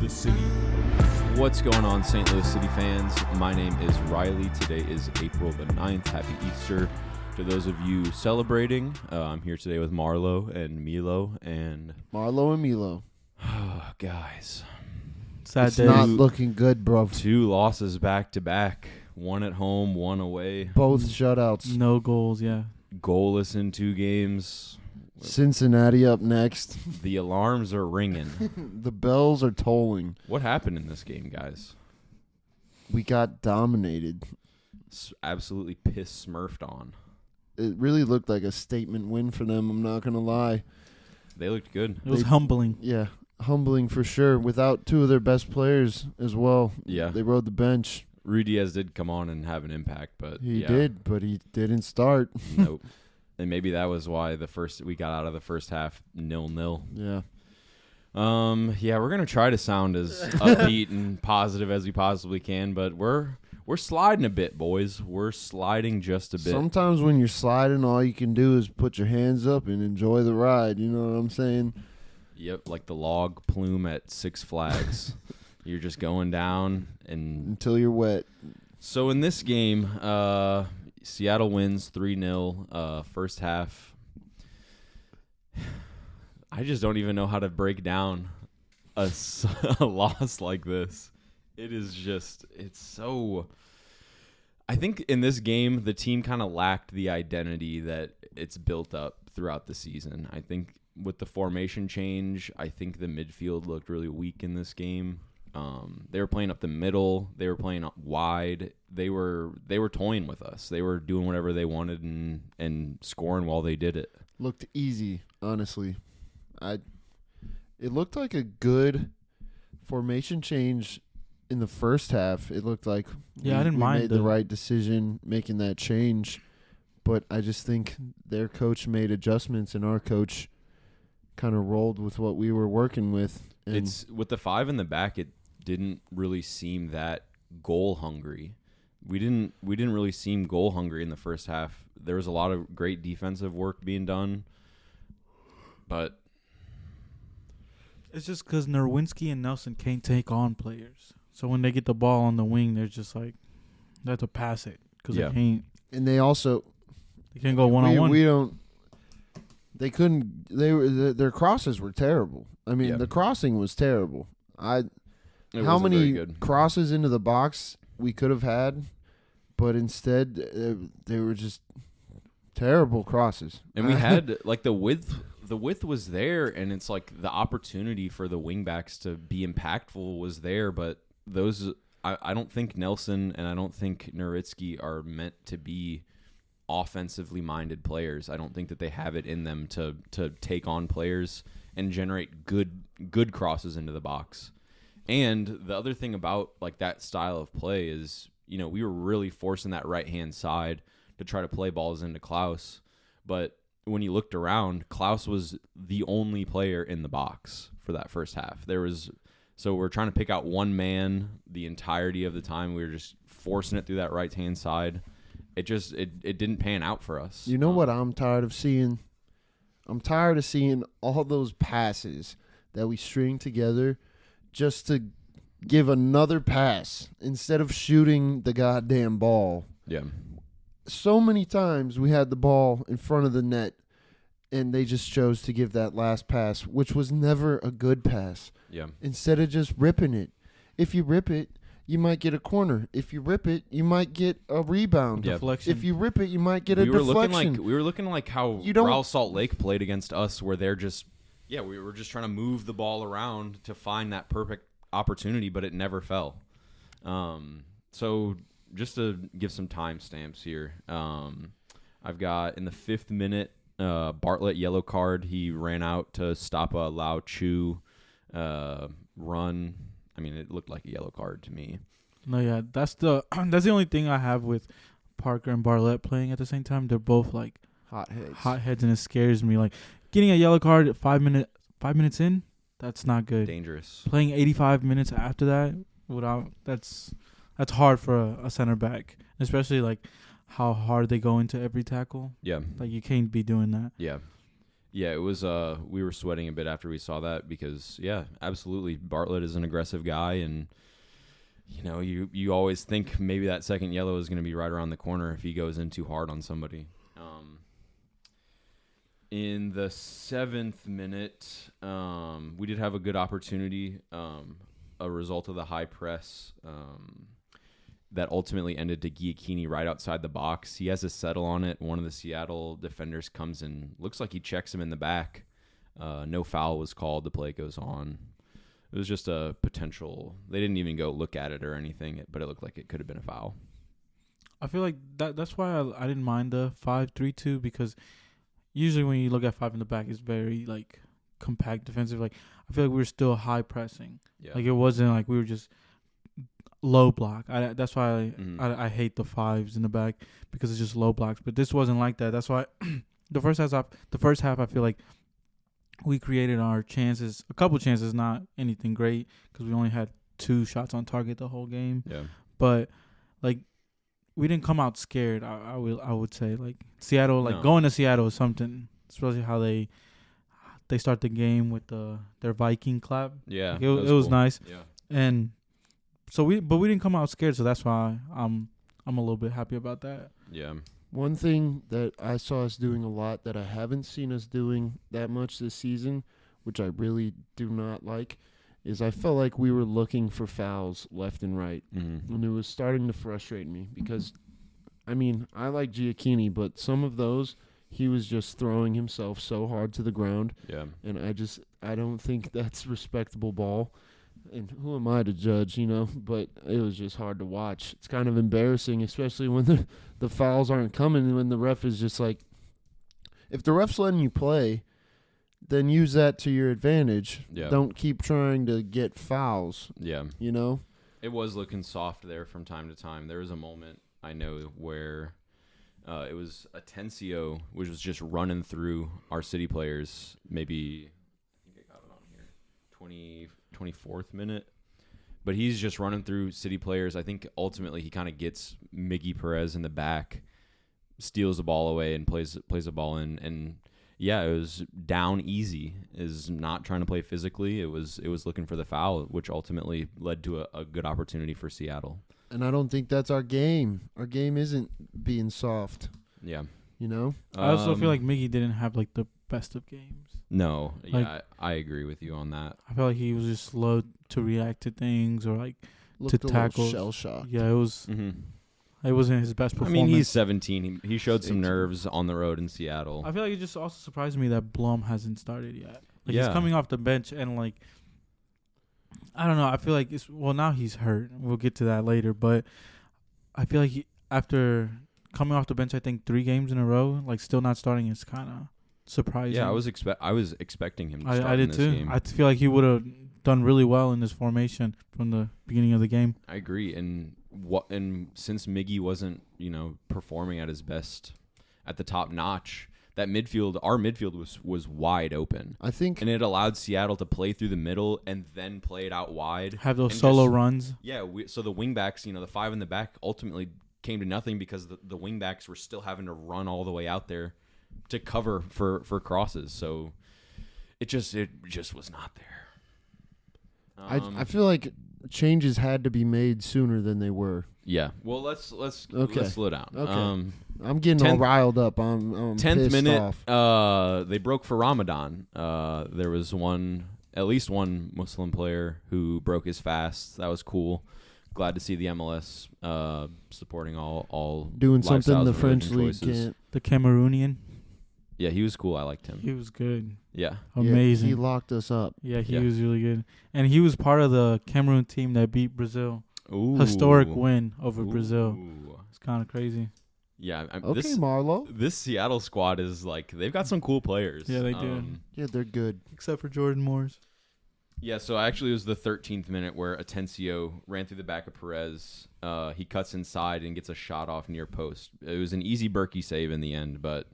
the city. What's going on, St. Louis City fans? My name is Riley. Today is April the 9th. Happy Easter to those of you celebrating. I'm here today with Marlo and Milo. Guys. Sad It's days. not looking good, bro. 2 losses back to back. 1 at home, 1 away. Both shutouts. No goals, yeah. Goalless in 2 games. Cincinnati up next. The alarms are ringing. The bells are tolling. What happened in this game, guys? We got dominated. Absolutely piss-smurfed on. It really looked like a statement win for them, I'm not going to lie. They looked good. It was humbling. Yeah, humbling for sure. Without 2 of their best players as well. Yeah. They rode the bench. Ruiz did come on and have an impact, but He did, but he didn't start. Nope. And maybe that was why we got out of the first half 0-0. Yeah. We're gonna try to sound as upbeat and positive as we possibly can, but we're sliding a bit, boys. We're sliding just a bit. Sometimes when you're sliding, all you can do is put your hands up and enjoy the ride. You know what I'm saying? Yep, like the log plume at Six Flags. You're just going down Until you're wet. So in this game, Seattle wins 3-0 first half. I just don't even know how to break down a loss like this. It's so... I think in this game, the team kind of lacked the identity that it's built up throughout the season. I think with the formation change, I think the midfield looked really weak in this game. They were playing up the middle. They were playing wide. They were toying with us. They were doing whatever they wanted and scoring while they did it. Looked easy, honestly. It looked like a good formation change in the first half. It looked like I didn't mind made the right decision making that change, but I just think their coach made adjustments and our coach kind of rolled with what we were working with. And It's with the 5 in the back. It didn't really seem that goal hungry. We didn't really seem goal hungry in the first half. There was a lot of great defensive work being done, but It's just because Nerwinski and Nelson can't take on players. So when they get the ball on the wing, they're just like, they have to pass it because Yeah. they can't. and they also They can't go one-on-one. We don't. They couldn't. Their crosses were terrible. I mean, Yeah. the crossing was terrible. it How wasn't very many good. crosses into the box we could have had, but instead they were just terrible crosses. And we had like the width was there, and it's like the opportunity for the wingbacks to be impactful was there, but those I don't think Nelson and I don't think Nowitzki are meant to be offensively minded players. I don't think that they have it in them to take on players and generate good crosses into the box. And the other thing about like that style of play is, we were really forcing that right-hand side to try to play balls into Klaus. But when you looked around, Klaus was the only player in the box for that first half. So we're trying to pick out one man the entirety of the time. We were just forcing it through that right-hand side. It didn't pan out for us. You know what I'm tired of seeing? I'm tired of seeing all those passes that we string together just to give another pass instead of shooting the goddamn ball. Yeah. So many times we had the ball in front of the net and they just chose to give that last pass, which was never a good pass. Yeah. Instead of just ripping it. If you rip it, you might get a corner. If you rip it, you might get a rebound. Yeah. Deflection. If you rip it, you might get a deflection. We were looking like how Real Salt Lake played against us, where they're just we were just trying to move the ball around to find that perfect opportunity, but it never fell. So just to give some timestamps here, I've got in the 5th minute, Bartlett yellow card. He ran out to stop a Lao Chu run. I mean, it looked like a yellow card to me. No, yeah, that's the only thing I have with Parker and Bartlett playing at the same time. They're both like hot heads, and it scares me. Like getting a yellow card at 5 minutes in, that's not good. Dangerous. Playing 85 minutes after that, that's hard for a center back, especially like how hard they go into every tackle. Yeah. Like you can't be doing that. Yeah. Yeah, it was. We were sweating a bit after we saw that because, yeah, absolutely, Bartlett is an aggressive guy, and you always think maybe that second yellow is going to be right around the corner if he goes in too hard on somebody. In the 7th minute, we did have a good opportunity, a result of the high press that ultimately ended to Giacchini right outside the box. He has a settle on it. One of the Seattle defenders comes and looks like he checks him in the back. No foul was called. The play goes on. It was just a potential. They didn't even go look at it or anything, but it looked like it could have been a foul. I feel like that's why I didn't mind the 5-3-2 because usually when you look at 5 in the back, it's very like compact defensive. Like I feel like we were still high pressing. Yeah. Like it wasn't like we were just low block. That's why I hate the 5s in the back because it's just low blocks. But this wasn't like that. That's why the first half I feel like we created our chances, a couple chances, not anything great because we only had 2 shots on target the whole game. Yeah. But like we didn't come out scared. I would say like Seattle, like No. going to Seattle is something, especially how they start the game with their Viking clap. Yeah. Like, it was cool. nice. Yeah. And so we didn't come out scared, so that's why I'm a little bit happy about that. Yeah. One thing that I saw us doing a lot that I haven't seen us doing that much this season, which I really do not like, is I felt like we were looking for fouls left and right. Mm-hmm. And it was starting to frustrate me because, I mean, I like Giacchini, but some of those, he was just throwing himself so hard to the ground. Yeah. And I don't think that's respectable ball. And who am I to judge, But it was just hard to watch. It's kind of embarrassing, especially when the fouls aren't coming and when the ref is just like, if the ref's letting you play, then use that to your advantage. Yeah. Don't keep trying to get fouls, Yeah. It was looking soft there from time to time. There was a moment I know where it was Atencio, which was just running through our City players. Maybe I think I got it on here, 24th minute. But he's just running through City players. I think ultimately he kind of gets Miggy Perez in the back, steals the ball away, and plays a ball in. And yeah, it was down easy. Is not trying to play physically. It was looking for the foul, which ultimately led to a good opportunity for Seattle. And I don't think that's our game. Our game isn't being soft. Yeah. I also feel like Miggy didn't have like the best of games. No. Like, Yeah, I agree with you on that. I felt like he was just slow to react to things or like Looked to a tackle. little shell-shocked. Yeah, it was. Mm-hmm. It wasn't his best I performance. mean, he's 17. He showed some 18. nerves on the road in Seattle. I feel like it just also surprised me that Blum hasn't started yet. Like Yeah. he's coming off the bench and like I don't know. I feel like now he's hurt. We'll get to that later, but I feel like after coming off the bench, I think 3 games in a row, like still not starting is kind of surprising. Yeah, I was expecting him to start I in did this too. game. I feel like he would have done really well in this formation from the beginning of the game. I agree. And since Miggy wasn't, performing at his best at the top notch, that midfield, our midfield was wide open. I think And it allowed Seattle to play through the middle and then play it out wide. Have those And solo just- runs. Yeah, so the wingbacks, the 5 in the back ultimately came to nothing because the wingbacks were still having to run all the way out there to cover for crosses. So it just was not there. I feel like changes had to be made sooner than they were. Yeah. Well, let's slow down. Okay. I'm getting all riled up. I'm 10th pissed minute, off. they broke for Ramadan. There was at least one Muslim player who broke his fast. That was cool. Glad to see the MLS supporting all Doing something lifestyles the and French religion league choices. can't. The Cameroonian. Yeah, he was cool. I liked him. He was good. Yeah. Amazing. Yeah, he locked us up. Yeah, he Yeah. was really good. And he was part of the Cameroon team that beat Brazil. Ooh. Historic win over Brazil. Ooh. It's kind of crazy. Yeah. Okay, Marlo. This Seattle squad is they've got some cool players. Yeah, they do. Yeah, they're good. Except for Jordan Morris. Yeah, so actually it was the 13th minute where Atencio ran through the back of Perez. He cuts inside and gets a shot off near post. It was an easy Berkey save in the end, but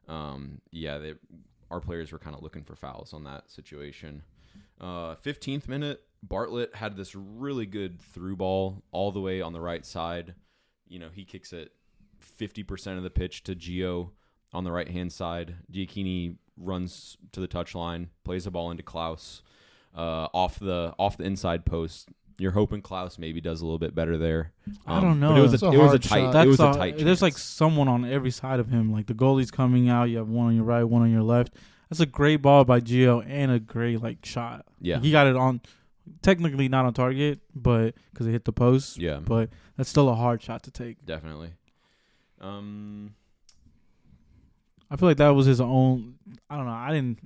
our players were kind of looking for fouls on that situation. 15th minute, Bartlett had this really good through ball all the way on the right side. He kicks it 50% of the pitch to Gio on the right-hand side. Giacchini runs to the touchline, plays the ball into Klaus off the inside post. You're hoping Klaus maybe does a little bit better there. I don't know. But it was a tight. There's like someone on every side of him. Like the goalie's coming out. You have one on your right, one on your left. That's a great ball by Gio and a great like shot. Yeah, like, he got it on. Technically not on target, but because it hit the post. Yeah, but that's still a hard shot to take. Definitely. I feel like that was his own. I don't know.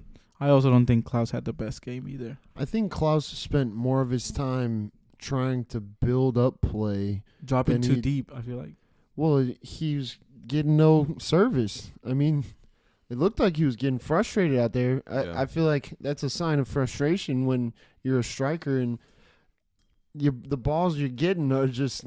I also don't think Klaus had the best game either. I think Klaus spent more of his time trying to build up play. Dropping too deep, I feel like. Well, he was getting no service. I mean, it looked like he was getting frustrated out there. I feel like that's a sign of frustration when you're a striker and the balls you're getting are just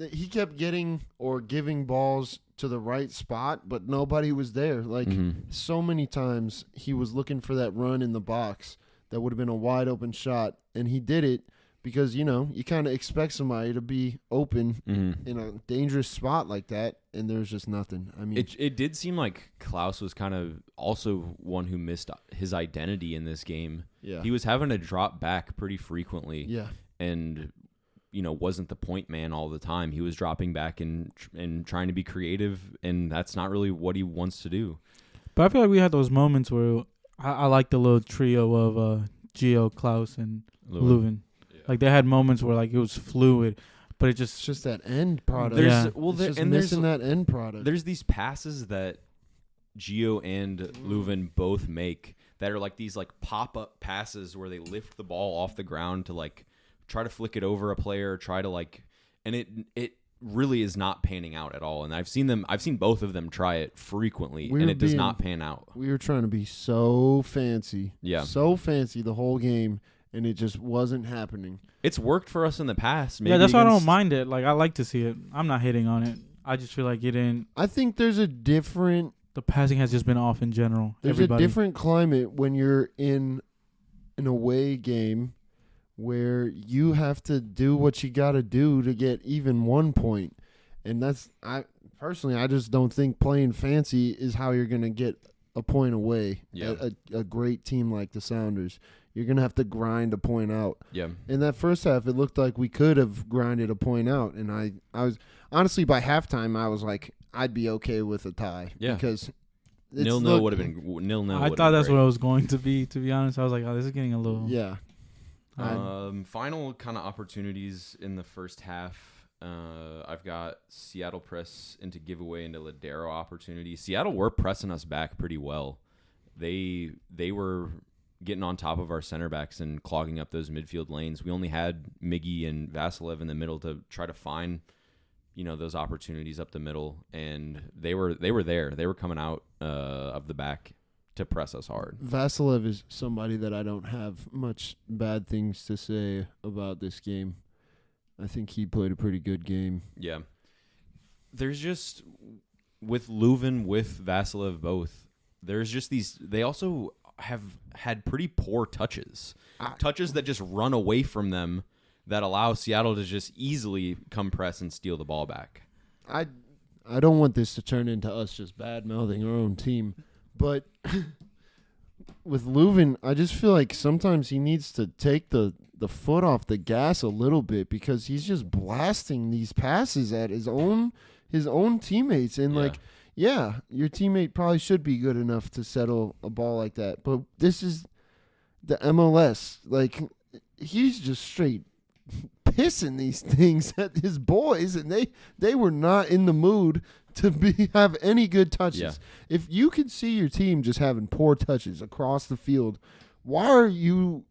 he kept getting or giving balls to the right spot, but nobody was there. Like so many times he was looking for that run in the box that would have been a wide open shot, and he did it because, you kind of expect somebody to be open in a dangerous spot like that, and there's just nothing. I mean, it did seem like Klaus was kind of also one who missed his identity in this game. Yeah. He was having to drop back pretty frequently. Yeah. And wasn't the point man all the time. He was dropping back and trying to be creative, and that's not really what he wants to do. But I feel like we had those moments where I like the little trio of Gio, Klaus, and Leuven. Yeah. Like they had moments where like it was fluid, but it's just that end product. There's missing that end product. There's these passes that Gio and Leuven both make that are like these like pop-up passes where they lift the ball off the ground to like try to flick it over a player, try to like, and it really is not panning out at all. And I've seen both of them try it frequently, and it does not pan out. We were trying to be so fancy, so fancy the whole game, and it just wasn't happening. It's worked for us in the past. Maybe that's why I don't mind it. Like I like to see it. I'm not hitting on it. I just feel like it didn't. I think there's a different. The passing has just been off in general. There's a different climate when you're in an away game, where you have to do what you got to do to get even 1 point. And I just don't think playing fancy is how you're going to get a point away. Yeah. A great team like the Sounders. You're going to have to grind a point out. Yeah. In that first half, it looked like we could have grinded a point out. And I was, honestly, by halftime, I was like, I'd be okay with a tie. Yeah. Because 0-0 would have been 0-0. I thought that's what it was going to be honest. I was like, oh, this is getting a little. Yeah. Final kind of opportunities in the first half. I've got Seattle press into giveaway into Ladero opportunity. Seattle were pressing us back pretty well. They were getting on top of our center backs and clogging up those midfield lanes. We only had Miggy and Vasilev in the middle to try to find, those opportunities up the middle, and they were there. They were coming out of the back to press us hard. Vasilev is somebody that I don't have much bad things to say about this game. I think he played a pretty good game. Yeah. There's just, with Leuven, with Vasilev both, there's just these, they also have had pretty poor touches. Touches that just run away from them that allow Seattle to just easily come press and steal the ball back. I don't want this to turn into us just bad-mouthing our own team. But with Leuven, I just feel like sometimes he needs to take the foot off the gas a little bit, because he's just blasting these passes at his own teammates. And your teammate probably should be good enough to settle a ball like that. But this is the MLS. Like, he's just straight pissing these things at his boys, and they were not in the mood to have any good touches. Yeah. If you can see your team just having poor touches across the field, why are you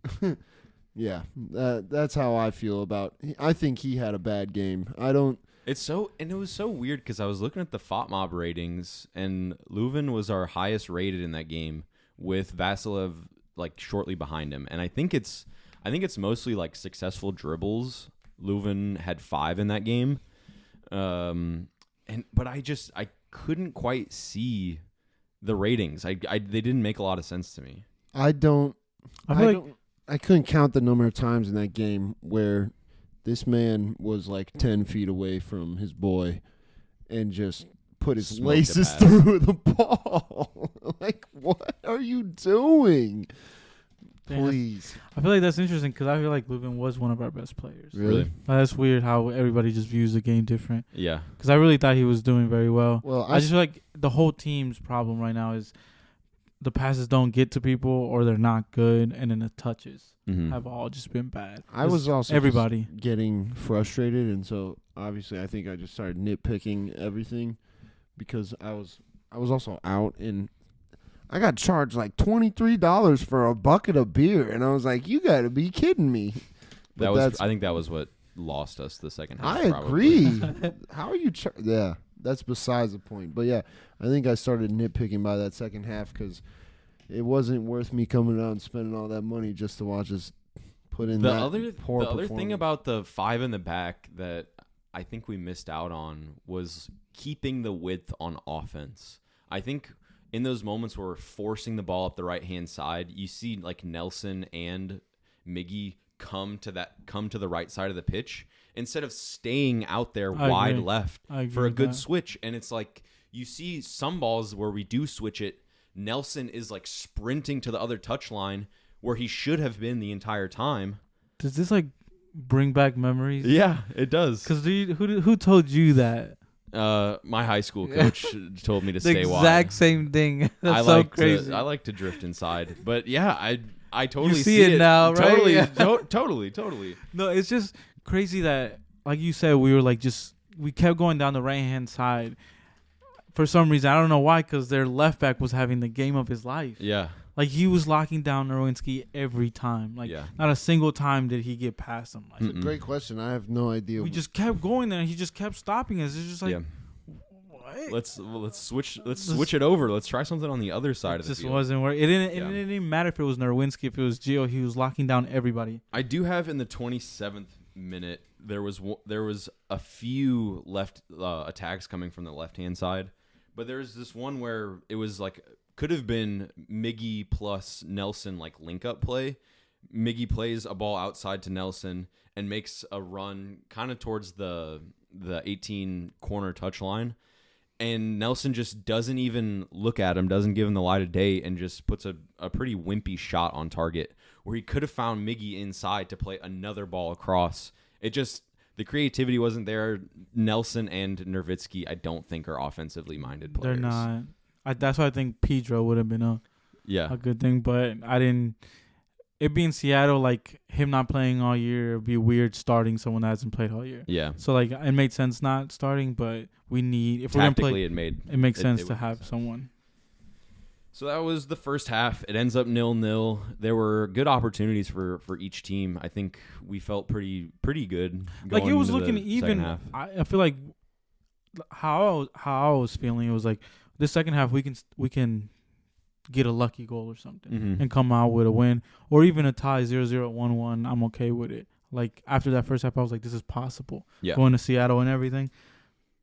yeah, that's how I feel about. I think he had a bad game. It was so weird because I was looking at the FOTMob ratings, and Leuven was our highest rated in that game, with Vasilev like shortly behind him. And I think it's mostly like successful dribbles. Leuven had 5 in that game. But I couldn't quite see the ratings. They didn't make a lot of sense to me. I couldn't count the number of times in that game where this man was like 10 feet away from his boy and just put his laces through the ball. like, what are you doing? Damn. Please. I feel like that's interesting because I feel like Lubin was one of our best players. Really? That's weird how everybody just views the game different. Yeah. Because I really thought he was doing very well. Well, I just feel like the whole team's problem right now is the passes don't get to people or they're not good, and then the touches have all just been bad. I was also everybody getting frustrated, and so obviously I think I just started nitpicking everything because I was also out, and I got charged like $23 for a bucket of beer, and I was like, "You got to be kidding me!" But I think that was what lost us the second half. I probably. agree. How are you? Yeah, that's besides the point. But yeah, I think I started nitpicking by that second half because it wasn't worth me coming out and spending all that money just to watch us put in The that other poor the other thing performance. about the 5 in the back that I think we missed out on was keeping the width on offense. I think in those moments where we're forcing the ball up the right-hand side, you see like Nelson and Miggy come to the right side of the pitch instead of staying out there wide left for a good switch. And it's like you see some balls where we do switch it, Nelson is like sprinting to the other touch line where he should have been the entire time. Does this like bring back memories? Yeah, it does. Because who told you that? My high school coach told me to The stay wide. exact same thing. That's so crazy. I like to drift inside, but yeah, I totally you see it now, right? Totally, Yeah. totally. No, it's just crazy that, like you said, we were like we kept going down the right hand side. For some reason, I don't know why, because their left back was having the game of his life. Yeah. Like, he was locking down Nowinski every time. Like, not a single time did he get past him. Like, It's a great question. I have no idea. we just kept going there, and he just kept stopping us. It's just like, what? Let's switch it over. Let's try something on the other side of the just field. wasn't working. It didn't even matter if it was Nowinski, if it was Gio. He was locking down everybody. I do have in the 27th minute there was a few left attacks coming from the left hand side, but there was this one where it was like could have been Miggy plus Nelson like link up play. Miggy plays a ball outside to Nelson and makes a run kind of towards the 18 corner touch line. And Nelson just doesn't even look at him, doesn't give him the light of day, and just puts a pretty wimpy shot on target where he could have found Miggy inside to play another ball across. It just, the creativity wasn't there. Nelson and Nervitsky, I don't think, are offensively minded players. They're not. That's why I think Pedro would have been a good thing, but I didn't. It being Seattle, like him not playing all year, it'd be weird starting someone that hasn't played all year. Yeah. So like it made sense not starting, but we need if tactically we're gonna play, it makes sense to have someone. So that was the first half. It ends up 0-0. There were good opportunities for each team. I think we felt pretty good. Like it was looking even. even. I feel like how I was feeling. It was like this second half we can get a lucky goal or something and come out with a win or even a tie 0-0, 1-1. I'm okay with it. Like after that first half, I was like, this is possible. Yeah. Going to Seattle and everything.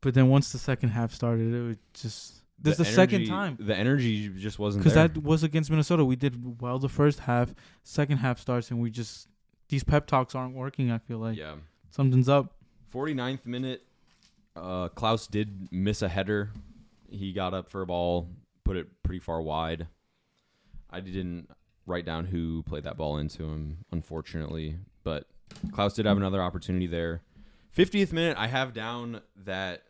But then once the second half started, it was just this is the second time. The energy just wasn't there. Because that was against Minnesota. We did well the first half. Second half starts and we just these pep talks aren't working. I feel like something's up. 49th minute, Klaus did miss a header. He got up for a ball, put it pretty far wide. I didn't write down who played that ball into him, unfortunately, but Klaus did have another opportunity there. 50th minute, I have down that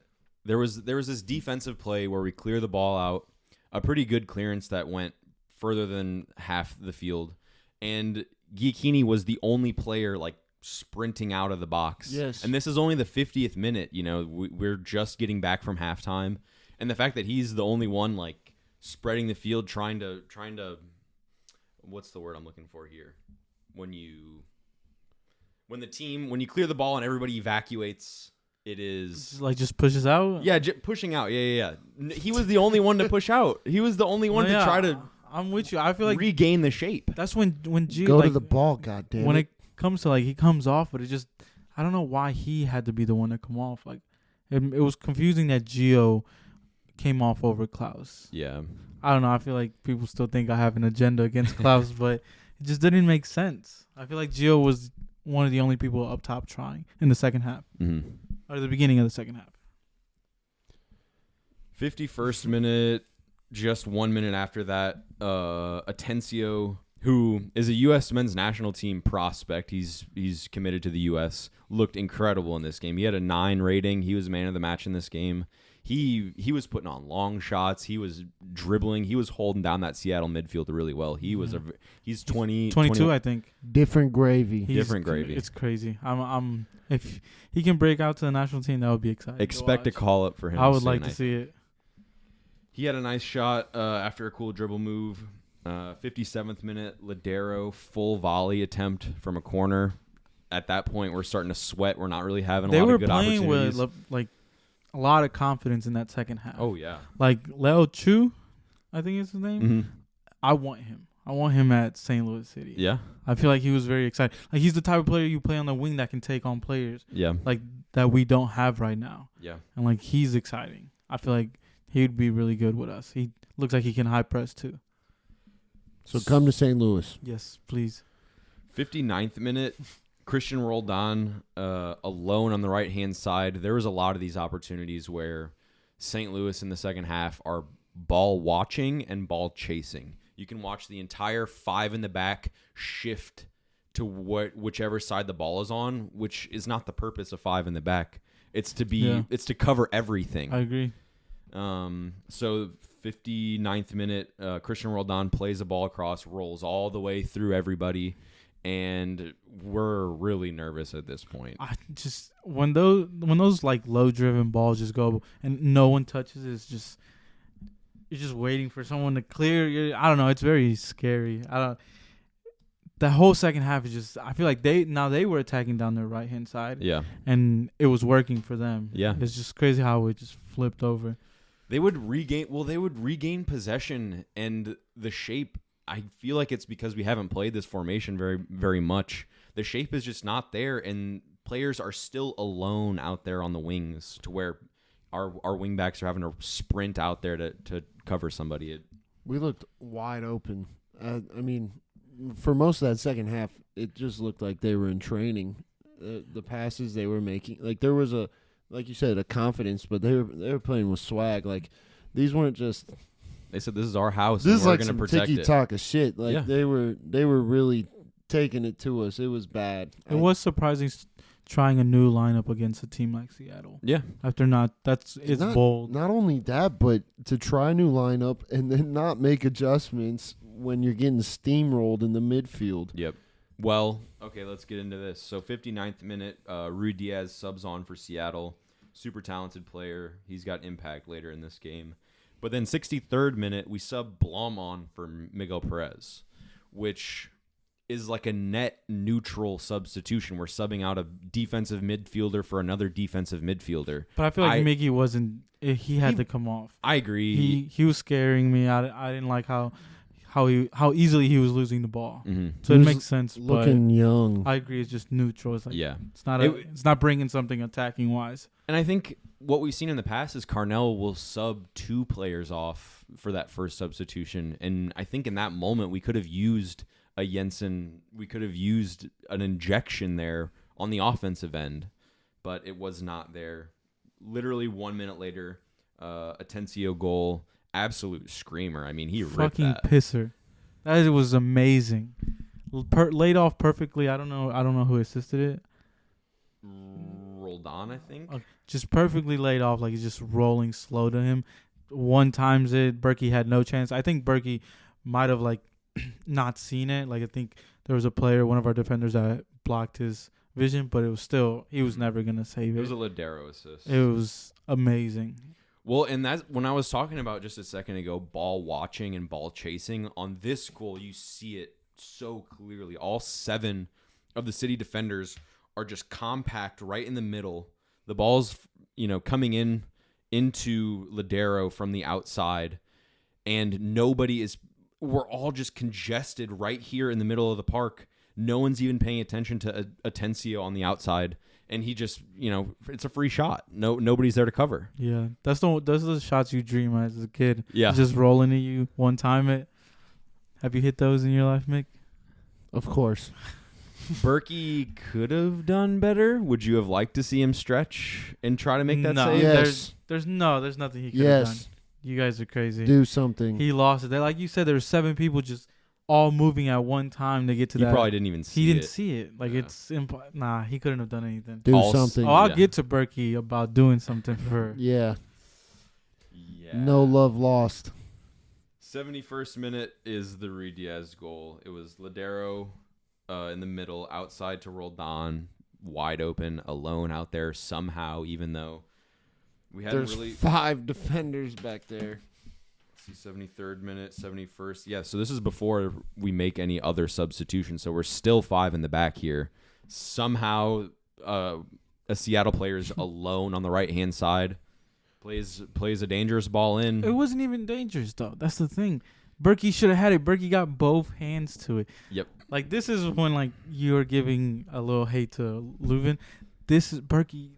there was this defensive play where we clear the ball out, a pretty good clearance that went further than half the field, and Giacchini was the only player like sprinting out of the box. Yes. And this is only the 50th minute. You know, we're just getting back from halftime, and the fact that he's the only one like spreading the field, trying to what's the word I'm looking for here? When you clear the ball and everybody evacuates, it is like just pushes out. Yeah, pushing out. Yeah. He was the only one to push out. He was the only one to try to. I'm with you. I feel like regain the shape. That's when Gio go to the ball. Goddamn. When it comes to like he comes off, but it just I don't know why he had to be the one to come off. Like it was confusing that Gio came off over Klaus. Yeah. I don't know. I feel like people still think I have an agenda against Klaus, but it just didn't make sense. I feel like Gio was one of the only people up top trying in the second half. Or the beginning of the second half. 51st minute, just 1 minute after that, Atencio, who is a U.S. men's national team prospect, he's committed to the U.S., looked incredible in this game. He had a 9 rating. He was man of the match in this game. He was putting on long shots. He was dribbling. He was holding down that Seattle midfield really well. He's 22, I think. Different gravy. Different gravy. It's crazy. I'm if he can break out to the national team, that would be exciting. Expect a call up for him. I would soon, like to see it. He had a nice shot after a cool dribble move. 57th minute, Ladero full volley attempt from a corner. At that point, we're starting to sweat. We're not really having a lot of good opportunities. They were playing with like a lot of confidence in that second half. Oh yeah, like Leo Chu, I think is his name. Mm-hmm. I want him. I want him at St. Louis City. Yeah, I feel like he was very excited. Like he's the type of player you play on the wing that can take on players. Yeah, like that we don't have right now. Yeah, and like he's exciting. I feel like he'd be really good with us. He looks like he can high press too. So come to St. Louis. Yes, please. 59th minute, Christian Roldan alone on the right-hand side. There was a lot of these opportunities where St. Louis in the second half are ball watching and ball chasing. You can watch the entire 5 in the back shift to whichever side the ball is on, which is not the purpose of 5 in the back. It's to cover everything. I agree. So 59th minute, Christian Roldan plays the ball across, rolls all the way through everybody, and we're really nervous at this point. I just when those like low driven balls just go and no one touches it, you're just waiting for someone to clear. I don't know. It's very scary. That whole second half is just. I feel like they were attacking down their right hand side. Yeah, and it was working for them. Yeah, it's just crazy how it just flipped over. They would regain possession and the shape. I feel like it's because we haven't played this formation very, very much. The shape is just not there, and players are still alone out there on the wings to where our wing backs are having to sprint out there to cover somebody. We looked wide open. I mean, for most of that second half, it just looked like they were in training. The passes they were making, like there was like you said, a confidence, but they were playing with swag. Like these weren't just. They said this is our house. This and is we're like going to some protect it. tiki-taka shit. Like Yeah. they were really taking it to us. It was bad. It was surprising trying a new lineup against a team like Seattle. Yeah, after it's bold. Not only that, but to try a new lineup and then not make adjustments when you're getting steamrolled in the midfield. Yep. Well, okay, let's get into this. So 59th minute, Rui Diaz subs on for Seattle. Super talented player. He's got impact later in this game. But then 63rd minute, we sub Blom on for Miguel Perez, which is like a net neutral substitution. We're subbing out a defensive midfielder for another defensive midfielder. But I feel like Miggy wasn't. He had to come off. I agree. He was scaring me. I didn't like how easily he was losing the ball. Mm-hmm. So it makes sense. Looking but young. I agree. It's just neutral. It's like it's not bringing something attacking wise. And I think what we've seen in the past is Carnell will sub 2 players off for that first substitution. And I think in that moment we could have used a Jensen. We could have used an injection there on the offensive end, but it was not there. Literally 1 minute later, Atencio goal. Absolute screamer. I mean, he ripped that. Fucking pisser. That was amazing. Laid off perfectly. I don't know who assisted it. Roldan, I think. Just perfectly laid off, like he's just rolling slow to him. One times it, Berkey had no chance. I think Berkey might have like not seen it. Like I think there was a player, one of our defenders, that blocked his vision, but it was still he was never gonna save it. It was a Ladero assist. It was amazing. Well, and that's when I was talking about just a second ago, ball watching and ball chasing. On this goal, you see it so clearly. All 7 of the City defenders are just compact right in the middle. The ball's, coming into Ladero from the outside, and we're all just congested right here in the middle of the park. No one's even paying attention to Atencio on the outside. And he just, it's a free shot. Nobody's there to cover. Yeah, those are the shots you dream as a kid. Yeah, just rolling at you one time. Have you hit those in your life, Mick? Of course. Berkey could have done better. Would you have liked to see him stretch and try to make that save? Yes. There's nothing he could have done. You guys are crazy. Do something. He lost it. Like you said, there were 7 people just all moving at one time to get to He that. probably didn't even see it. He didn't see it. Like, Yeah. it's nah, he couldn't have done anything. Do something. Oh, I'll Yeah. get to Berkey about doing something for. Yeah. Yeah. No love lost. 71st minute is the Ruiz Diaz goal. It was Ladero in the middle, outside to Roldan, wide open, alone out there somehow, even though we hadn't There's really... 5 defenders back there. Let's see, 73rd minute, 71st. Yeah, so this is before we make any other substitution, so we're still 5 in the back here. Somehow a Seattle player is alone on the right-hand side. Plays a dangerous ball in. It wasn't even dangerous, though. That's the thing. Berkey should have had it. Berkey got both hands to it. Yep. Like, this is when, like, you're giving a little hate to Leuven. This is Berkey,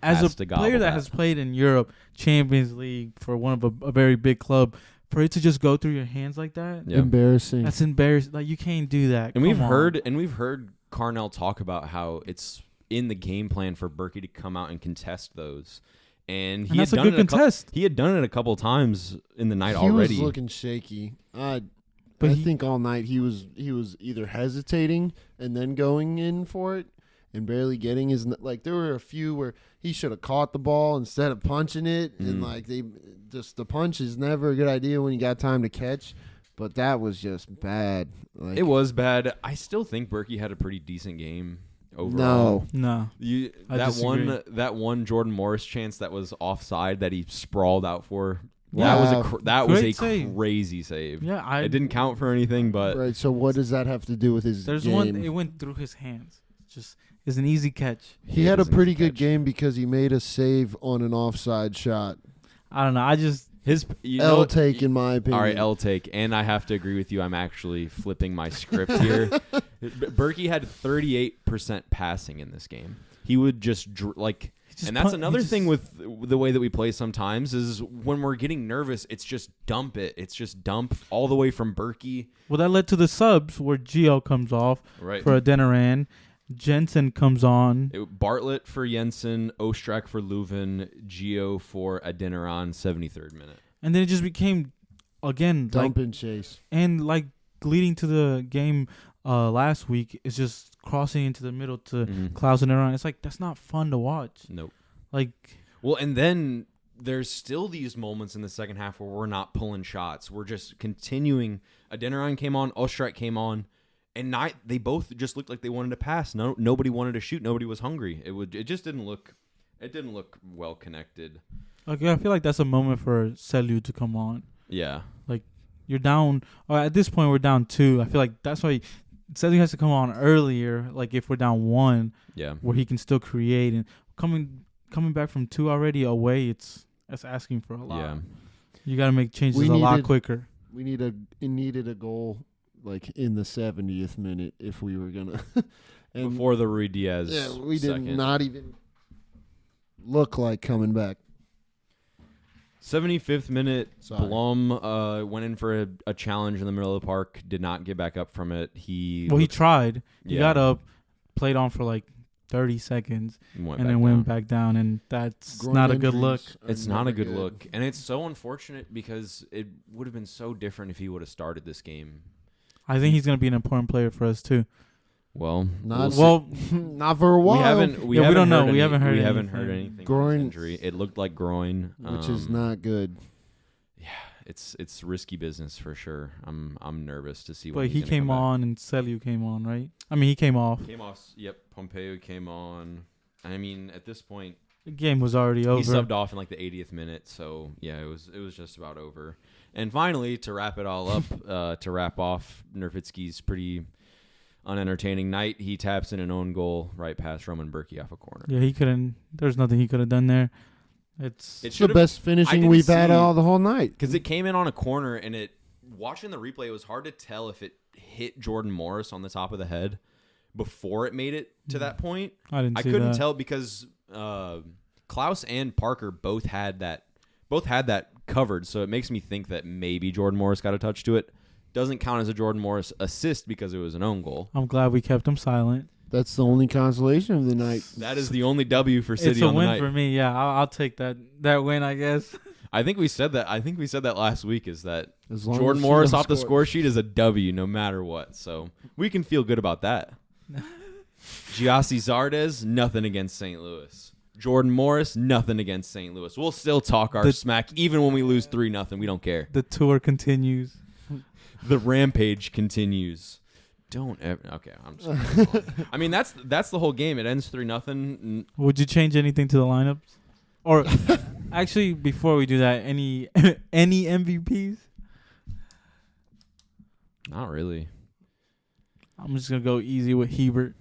as Has a to gobble player that that. has played in Europe, Champions League, for one of a very big club, for it to just go through your hands like that, Yeah. Embarrassing. that's embarrassing. Like, you can't do that. And we've Come on. heard Carnell talk about how it's in the game plan for Berkey to come out and contest those. And he And that's had a done good it contest. he had done it a couple times in the night he already. was looking shaky. But I he- think all night he was either hesitating and then going in for it and barely getting his, like, there were a few where he should have caught the ball instead of punching it, and like the punch is never a good idea when you got time to catch, but that was just bad. Like, It was bad. I still think Berkey had a pretty decent game overall. no. No. I That one Jordan Morris chance that was offside that he sprawled out for. Wow. That was a Great save. crazy save. Yeah, It didn't count for anything, but Right, so what does that have to do with his There's game? one. It went through his hands. Just is an easy catch. He it had a was an pretty easy good catch. game because he made a save on an offside shot. I don't know. I just his L take, in my opinion. All right, L take, and I have to agree with you. I'm actually flipping my script here. Berkey had 38% passing in this game. He would just and that's another thing with the way that we play sometimes is when we're getting nervous, it's just dump it. It's just dump all the way from Berkey. Well, that led to the subs where Gio comes off Right. for Adeniran. Jensen comes on. Bartlett for Jensen, Ostrak for Leuven, Gio for Adeniran, 73rd minute. And then it just became, again, Dump like, and chase. and like leading to the game last week is just crossing into the middle to Klaus and Adeniran. It's like, that's not fun to watch. Nope. Like, Well, and then there's still these moments in the second half where we're not pulling shots. We're just continuing. Adeniran came on, Ostrak came on, and they both just looked like they wanted to pass. Nobody wanted to shoot. Nobody was hungry. It just didn't look. It didn't look well connected. okay, I feel like that's a moment for Selu to come on. Yeah. You're down. Or at this point, we're down 2. I feel like that's why Selu has to come on earlier. Like if we're down 1, Yeah. where he can still create, and coming back from 2 already away, that's asking for a lot. Yeah. You got to make changes We a lot needed- quicker. We needed a goal like in the 70th minute if we were gonna. And Before the Ruiz Diaz. yeah, we did second. not even look like coming back. 75th minute, Sorry. Blum went in for a challenge in the middle of the park, did not get back up from it. He Tried. He Yeah. got up, played on for like 30 seconds, and then went back down, and that's Groin not a good look. injuries are It's not never a good look. And it's so unfortunate because it would have been so different if he would have started this game. I think he's going to be an important player for us, too. Well, Not we'll Well, not for a while. we haven't don't know. heard We haven't heard we haven't anything. heard anything on Groin- his injury. It looked like groin, which is not good. Yeah, it's risky business for sure. I'm nervous to see but when he he's gonna came come back. on and Selu came on, right? I mean, he came off. Came off. Yep, Pompeo came on. I mean, at this point, The game was already over. he subbed off in like the 80th minute, so yeah, it was just about over. And finally, to wrap it all up, to wrap off Nervitsky's pretty unentertaining night, he taps in an own goal right past Roman Berkey off a corner. Yeah, he couldn't. There's nothing he could have done there. It's It's the best finishing didn't we've had see- all the whole night. Because it came in on a corner, and watching the replay, it was hard to tell if it hit Jordan Morris on the top of the head before it made it to that point. I didn't. I see couldn't that. tell because Klaus and Parker both had that covered, so it makes me think that maybe Jordan Morris got a touch to it. Doesn't count as a Jordan Morris assist because it was an own goal. I'm glad we kept him silent. That's the only consolation of the night. That is the only W for City It's a on the win night. for me. Yeah, I'll take that win, I guess. I think we said that last week. Is that As long Jordan as you Morris don't off the score. score sheet is a W no matter what. So we can feel good about that. Giassi Zardes, nothing against St. Louis. Jordan Morris, nothing against St. Louis. We'll still talk our smack even when we lose 3-0. We don't care. The tour continues. The rampage continues. Don't ever. Okay, I'm just. I mean, that's the whole game. It ends 3-0. Would you change anything to the lineups? Or actually, before we do that, any MVPs? Not really. I'm just gonna go easy with Hebert.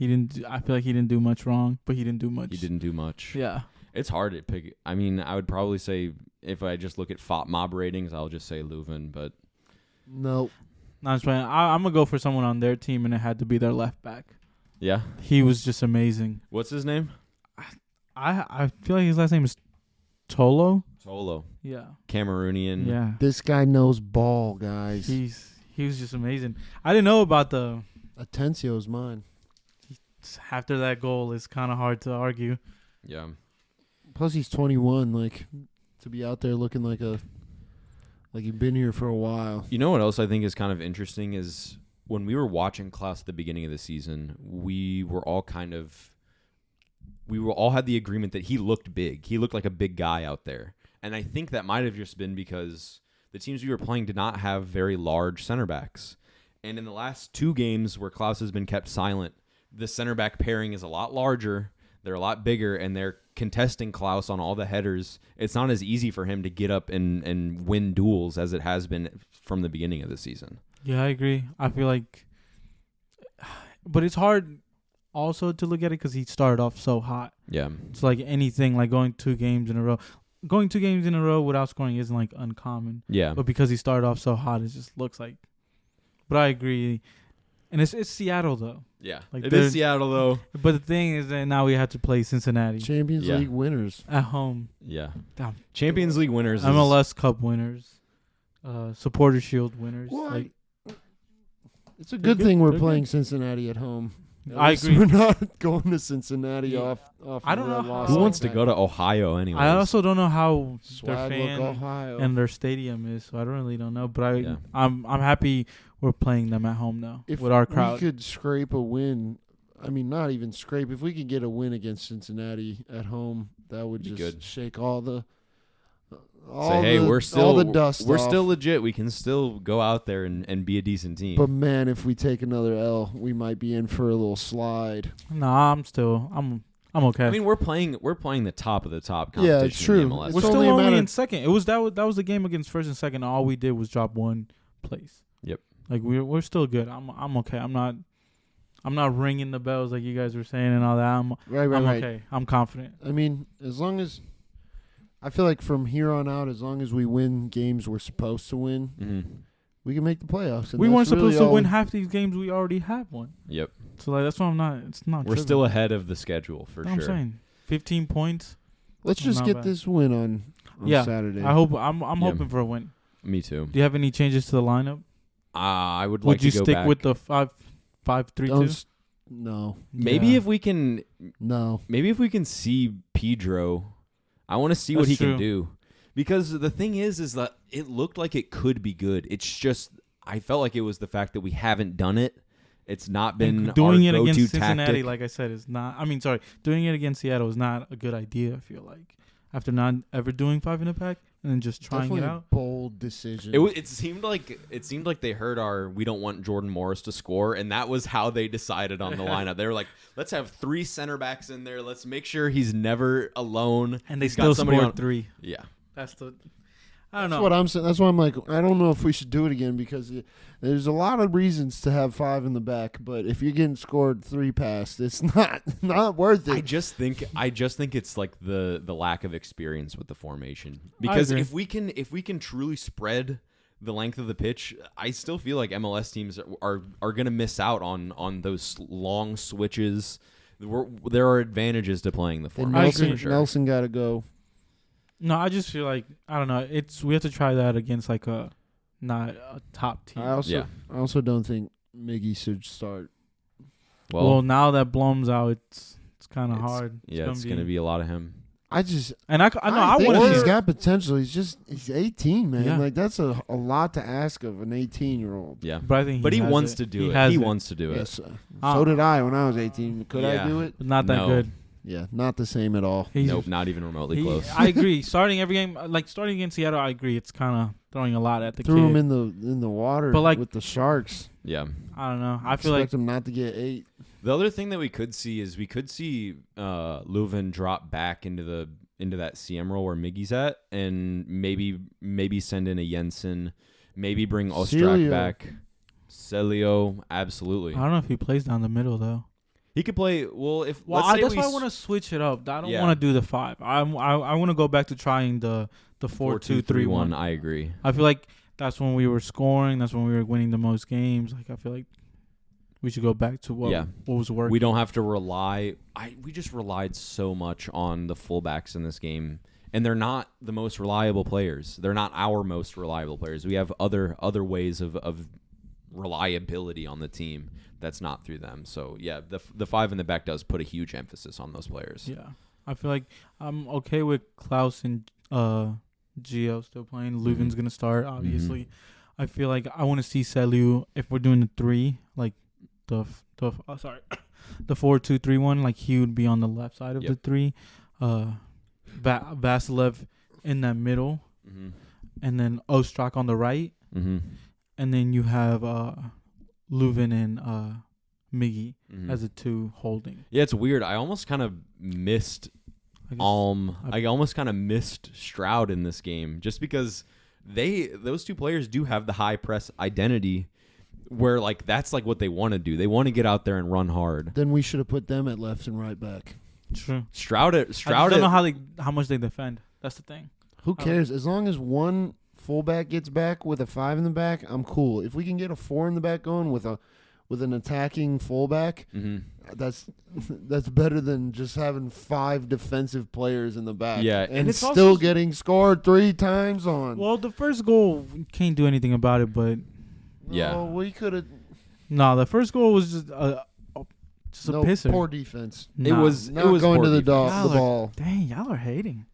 I feel like he didn't do much wrong, but he didn't do much. He didn't do much. Yeah. It's hard to pick. I mean, I would probably say if I just look at mob ratings, I'll just say Leuven. But No. No, I'm just playing. I'm gonna go for someone on their team, and it had to be their left back. yeah, He was just amazing. what's his name? I feel like his last name is Tolo. Solo. Yeah. Cameroonian. Yeah. This guy knows ball, guys. He was just amazing. I didn't know about the Atencio's mine. after that goal. It's kind of hard to argue. Yeah. Plus, he's 21. Like, to be out there looking like you've been here for a while. You know what else I think is kind of interesting is when we were watching Klaus at the beginning of the season, we all had the agreement that he looked big. He looked like a big guy out there. And I think that might have just been because the teams we were playing did not have very large center backs. And in the last 2 games where Klaus has been kept silent, the center back pairing is a lot larger. They're a lot bigger, and they're contesting Klaus on all the headers. It's not as easy for him to get up and win duels as it has been from the beginning of the season. Yeah, I agree. I feel like, but it's hard also to look at it because he started off so hot. Yeah. It's like anything, like going 2 games in a row. Going 2 games in a row without scoring isn't like uncommon. Yeah. But because he started off so hot, it just looks like. But I agree, and it's Seattle though. Yeah. Like it is Seattle, though. But the thing is that now we have to play Cincinnati Champions Yeah. League winners. at home. Yeah. Damn. Champions League winners. is- MLS Cup winners, Supporter Shield winners. Well, Like It's a They're good good. thing we're They're playing good. Cincinnati at home. At I least agree. We're not going to Cincinnati Yeah. off. I don't of a know loss how- Who wants to like go that. to Ohio anyway? I also don't know how their Swag fan look Ohio. and their stadium is, so I really don't know. But Yeah. I'm happy we're playing them at home now If with our we crowd. could scrape a win, I mean, not even scrape. If we could get a win against Cincinnati at home, that would Be just good. shake all the. Say, hey, we're still all the dust. We're off. still legit. We can still go out there and be a decent team. But man, if we take another L, we might be in for a little slide. Nah, I'm okay. I mean, we're playing the top of the top Yeah, competition. it's true. In the MLS. we're it's still only a only matter in of- second. That was the game against first and second. All we did was drop 1 place. Yep. Like we're still good. I'm okay. I'm not ringing the bells like you guys were saying and all that. I'm Right. okay. I'm confident. I mean, as long as I feel like from here on out, as long as we win games we're supposed to win, Mhm. we can make the playoffs. And We weren't that's really supposed to all- win half these games. We already have won. Yep. So like that's why I'm not. It's not. We're trivial. still ahead of the schedule for That's what sure. I'm saying 15 points. Let's just Not get bad. this win on Yeah, Saturday. I hope. I'm Yeah. hoping for a win. Me too. Do you have any changes to the lineup? I would like Would you to go stick back. with the 5-5-3-2? Don't s- no, Maybe Yeah. if we can see Pedro, I want to see what That's he true. can do. Because the thing is that it looked like it could be good. It's just I felt like it was the fact that we haven't done it. It's not been And doing our it against go-to Cincinnati, tactic. like I said, is not. I mean, sorry, doing it against Seattle is not a good idea. I feel like after not ever doing 5 in the pack and then just trying definitely it a out. bold decision. It seemed like they heard our we don't want Jordan Morris to score, and that was how they decided on the lineup. They were like, let's have 3 center backs in there. Let's make sure he's never alone. And they He's got still somebody scored on- 3. Yeah. That's the. I don't That's know. what I'm saying. That's why I'm like, I don't know if we should do it again because there's a lot of reasons to have 5 in the back, but if you're getting scored 3 past, it's not worth I it. just think it's like the lack of experience with the formation. Because agree. if we can truly spread the length of the pitch, I still feel like MLS teams are going to miss out on those long switches. There are advantages to playing the And formation. I Nelson, agree. for sure. Nelson got to go. No, I just feel like I don't know. We have to try that against like not a top team. I also don't think Miggy should start. Well, now that Blum's out, it's kind of It's- hard. it's going to be a lot of him. I just And I know I think want to he's see. got potential. He's 18, man. Yeah. Like that's a lot to ask of an 18-year-old. Yeah. But I think But he has wants it. to do He it. has He it. wants to do it. Yes. So did I when I was 18. Could Yeah. I do it? But not that No. good. Yeah, not the same at all. He's, Nope, not even remotely close. I agree. Starting every game, like starting against Seattle, I agree. It's kind of throwing a lot at the Threw kid. him in the water But, like- with the Sharks. Yeah. I don't know. I feel like Expect him not to get 8. The other thing that we could see is Leuven drop back into that CM role where Miggy's at, and maybe send in a Jensen, maybe bring Ostrak Celio. back. Celio, absolutely. I don't know if he plays down the middle though. He could play. Well, if Well, let's say that's we why I want to switch it up. I don't Yeah. want to do the 5. I want to go back to trying the 4-2-3-1. I agree. I feel like that's when we were scoring. That's when we were winning the most games. Like I feel like we should go back to what was working. We don't have to rely. We just relied so much on the fullbacks in this game, and they're not the most reliable players. They're not our most reliable players. We have other ways of reliability on the team that's not through them. So yeah, the 5 in the back does put a huge emphasis on those players. Yeah, I feel like I'm okay with Klaus and Gio still playing. Leuven's gonna start, obviously. I feel like I want to see Selu if we're doing the 3, like the 4-2-3-1. Like he would be on the left side of the 3. Vasilev in that middle, and then Ostrak on the right, and then you have Leuven and Miggy as a 2 holding. Yeah, it's weird. I almost kind of missed I almost kind of missed Stroud in this game just because those 2 players do have the high press identity where like that's like what they want to do. They want to get out there and run hard. Then we should have put them at left and right back. True. Stroud I just don't know how much they defend. That's the thing. Who cares? As long as one fullback gets back with a 5 in the back, I'm cool. If we can get a 4 in the back going with an attacking fullback, that's better than just having 5 defensive players in the back. Yeah, and it's still also getting scored 3 times on. Well, the first goal, we can't do anything about it, but yeah. No, we could have. no, the first goal was just a pisser. Poor defense. It was Not going going to the defense. ball. Dang, y'all are hating.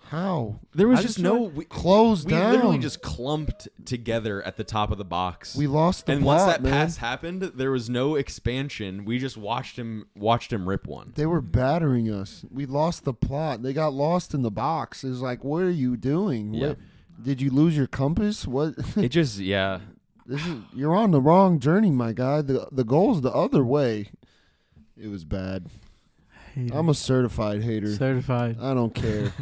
How? There was I just just feel no like Close we down. literally just clumped together at the top of the box. We lost the and plot, once that man. pass happened, there was no expansion. We just watched him rip one. They were battering us. We lost the plot. They got lost in the box. It's like, what are you doing? Yeah. What, did you lose your compass? What? It just You're on the wrong journey, my guy. The goal's the other way. It was bad. I'm a certified hater. Certified. I don't care.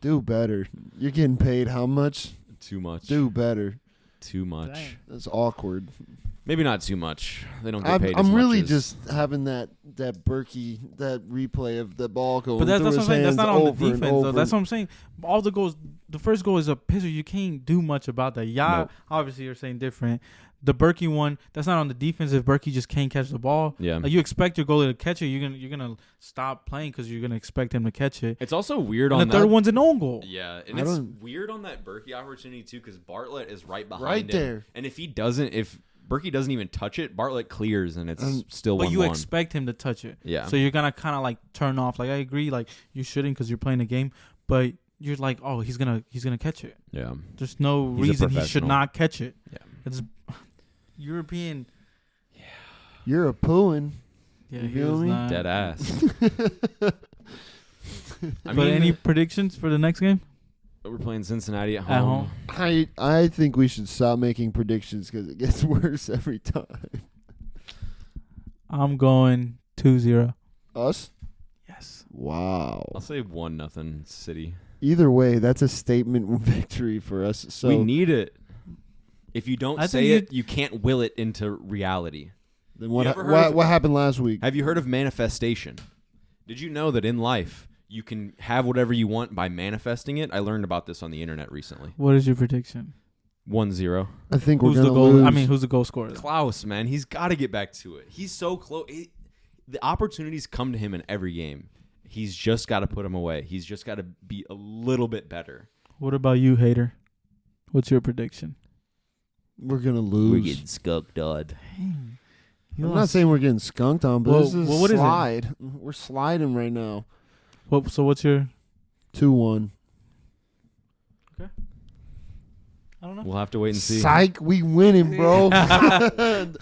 Do better. You're getting paid how much? too much. Do better. Too much. Dang. That's awkward. Maybe not too much. They don't get paid as I'm much really as- just having that Berkey, that replay of the ball going But that's through what I'm his saying. That's hands not on the over and defense, though. over. That's what I'm saying. All the goals, the first goal is a pisser. You can't do much about that. Yeah, Nope. obviously you're saying different. The Berkey one, that's not on the defense. If Berkey just can't catch the ball, Yeah. like you expect your goalie to catch it, you're gonna stop playing because you're gonna expect him to catch it. It's also weird And on the third that. one's an own goal. Yeah, and I it's don't- weird on that Berkey opportunity too because Bartlett is right behind Right him. there. And if Berkey doesn't even touch it, Bartlett clears and it's And- still But 1-1. you expect him to touch it. Yeah. So you're gonna kind of like turn off. Like I agree, like you shouldn't because you're playing a game, but you're like, oh, he's gonna catch it. Yeah. There's no He's a reason he should professional. not catch it. Yeah. It's European. You're a pooing. Yeah, You he feel was me? not. Dead ass. I But mean, any predictions for the next game? we're playing Cincinnati at At home. home. I think we should stop making predictions because it gets worse every time. I'm going 2-0. Us? Yes. Wow. I'll say 1-0 City. Either way, that's a statement victory for us. So We need it. If you don't I say think it, you can't will it into reality. then You ever heard of- what happened last week? Have you heard of manifestation? Did you know that in life you can have whatever you want by manifesting it? I learned about this on the internet recently. What is your prediction? 1-0. I think Who's we're the gonna goal? lose. I mean, who's the goal scorer? Klaus, man, he's got to get back to it. He's so close. The opportunities come to him in every game. He's just got to put them away. He's just got to be a little bit better. What about you, hater? What's your prediction? we're gonna lose. skunked, Dodd. Dang. I'm not saying we're getting skunked on, but Well, this is well, what is it? slide. We're sliding right now. So what's your 2-1. I don't know. We'll have to wait and see. Psych, we winning, bro. 3-0.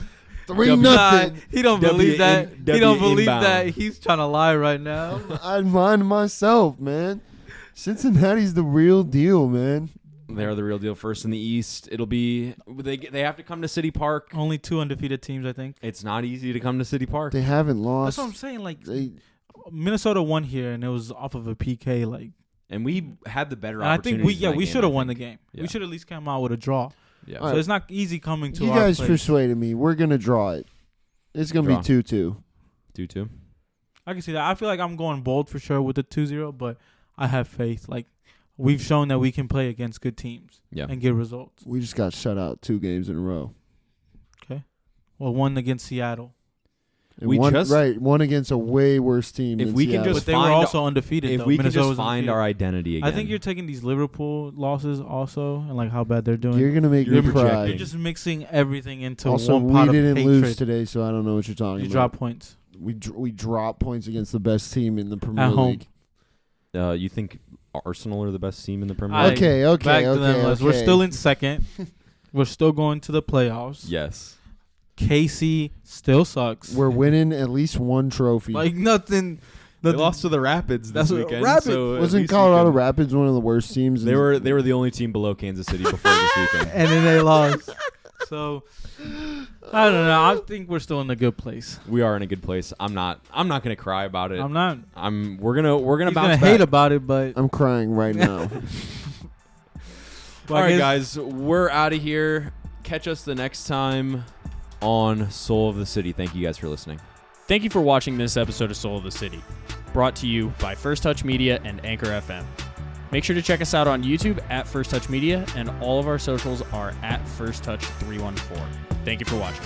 He don't believe that. He W don't believe inbound. that. He's trying to lie right now. I'm lying to myself, man. Cincinnati's the real deal, man. They're the real deal. First in the East. It'll be they have to come to City Park. Only 2 undefeated teams, I think. It's not easy to come to City Park. They haven't lost. That's what I'm saying. Like Minnesota won here, and it was off of a PK. Like, And we had the better and I think opportunities. we should have won the game. Yeah. We should at least come out with a draw. Yeah. All So right. it's not easy coming to You our guys place. persuaded me. We're going to draw it. It's going to Draw. be 2-2. 2-2. I can see that. I feel like I'm going bold for sure with the 2-0, but I have faith. Like, we've shown that we can play against good teams and get results. We just got shut out 2 games in a row. Well, one against Seattle. And We one, just- one against a way worse team. If than we can Seattle. just But they were find- also undefeated, If though. we can Minnesota just was find undefeated. our identity again. I think you're taking these Liverpool losses also and, like, how bad they're doing. You're going to make You're me cry. projecting. You're just mixing everything into Also, one pot we of didn't hatred. lose today, so I don't know what you're talking You about. drop points. We dropped points against the best team in the Premier At home. League. You think Arsenal are the best team in the Premier I- League? Okay. Back to them, Les. We're still in second. We're still going to the playoffs. Yes. KC still sucks. We're winning at least one trophy. like nothing. They lost to the Rapids That's this what- weekend. Rapids- so at Wasn't least we Colorado can- Rapids one of the worst teams? They were the only team below Kansas City before this weekend. And then they lost. So I don't know. I think we're still in a good place. We are in a good place. I'm not gonna cry about it. I'm not. We're gonna He's bounce gonna back. hate about it, but I'm crying right now. well, All I right, guess- guys, we're out of here. Catch us the next time on Soul of the City. Thank you guys for listening. Thank you for watching this episode of Soul of the City, brought to you by First Touch Media and Anchor FM. Make sure to check us out on YouTube at First Touch Media, and all of our socials are at First Touch 314. Thank you for watching.